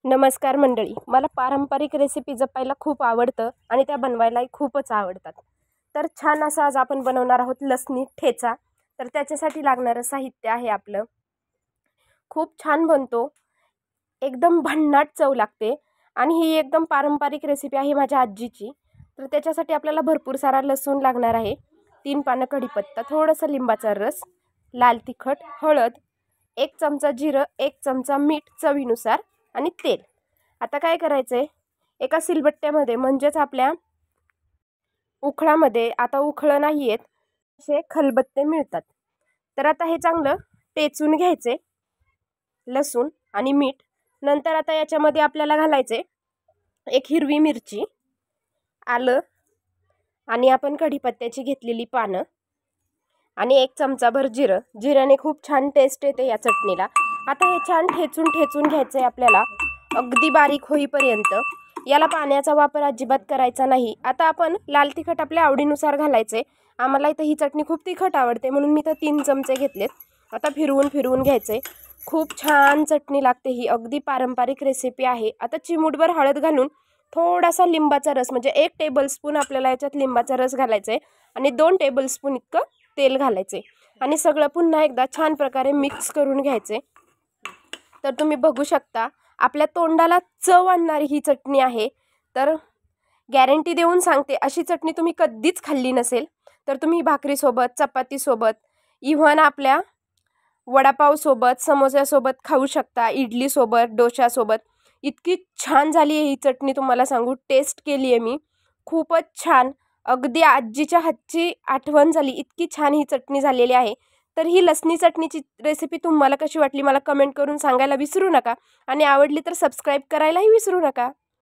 नमस्कार मंडळी, मला पारंपरिक रेसिपी जपायला खूप आवडतं आणि त्या बनवायलाही खूपच आवडतात. तर छान असा आज आपण बनवणार आहोत लसणी ठेचा. तर त्याच्यासाठी लागणारं साहित्य आहे आपलं. खूप छान बनतो, एकदम भन्नाट चव लागते आणि ही एकदम पारंपरिक रेसिपी आहे माझ्या आजीची. तर त्याच्यासाठी आपल्याला भरपूर सारा लसूण लागणार आहे, 3 पानं कढीपत्ता, थोडंसं लिंबाचा रस, लाल तिखट, हळद, 1 चमचा जिरं, 1 चमचा मीठ चवीनुसार आणि तेल. आता काय करायचं आहे, एका सिलबट्ट्यामध्ये म्हणजेच आपल्या उखळामध्ये, आता उखळं नाही आहेत असे खलबत्ते मिळतात. तर आता हे चांगलं टेचून घ्यायचे लसूण आणि मीठ. नंतर आता याच्यामध्ये आपल्याला घालायचे एक हिरवी मिरची, आलं आणि आपण कढीपत्त्याची घेतलेली पानं आणि 1 चमचाभर जिरं. जिऱ्याने खूप छान टेस्ट येते या चटणीला. आता हे छान ठेचून घ्यायचं आहे आपल्याला अगदी बारीक होईपर्यंत. याला पाण्याचा वापर अजिबात करायचा नाही. आता आपण लाल तिखट आपल्या आवडीनुसार घालायचे. आम्हाला इथं ही चटणी खूप तिखट आवडते म्हणून मी तर 3 चमचे घेतलेत. आता फिरवून घ्यायचे. खूप छान चटणी लागते ही, अगदी पारंपरिक रेसिपी आहे. आता चिमूटभर हळद घालून थोडासा लिंबाचा रस म्हणजे 1 टेबलस्पून आपल्याला याच्यात लिंबाचा रस घालायचा आहे आणि 2 टेबलस्पून इतकं तेल घालायचे आणि सगळं पुन्हा एकदा छान प्रकारे मिक्स करून घ्यायचे. तर तुम्ही बघू शकता आपल्या तोंडाला चव आणणारी ही चटणी आहे. तर गॅरंटी देऊन सांगते, अशी चटणी तुम्ही कधीच खाल्ली नसेल. तर तुम्ही भाकरीसोबत, चपातीसोबत, इव्हन आपल्या वडापावसोबत, समोस्यासोबत खाऊ शकता, इडलीसोबत, डोशासोबत. इतकी छान झाली आहे ही चटणी, तुम्हाला सांगू. टेस्ट केली आहे मी, खूपच छान. अगदी आजीच्या हातची आठवण झाली, इतकी छान ही चटणी झालेली आहे. तर ही लसणी चटणीची रेसिपी तुम्हाला कशी वाटली मला कमेंट करून सांगायला विसरू नका आणि आवडली तर सबस्क्राईब करायलाही विसरू नका.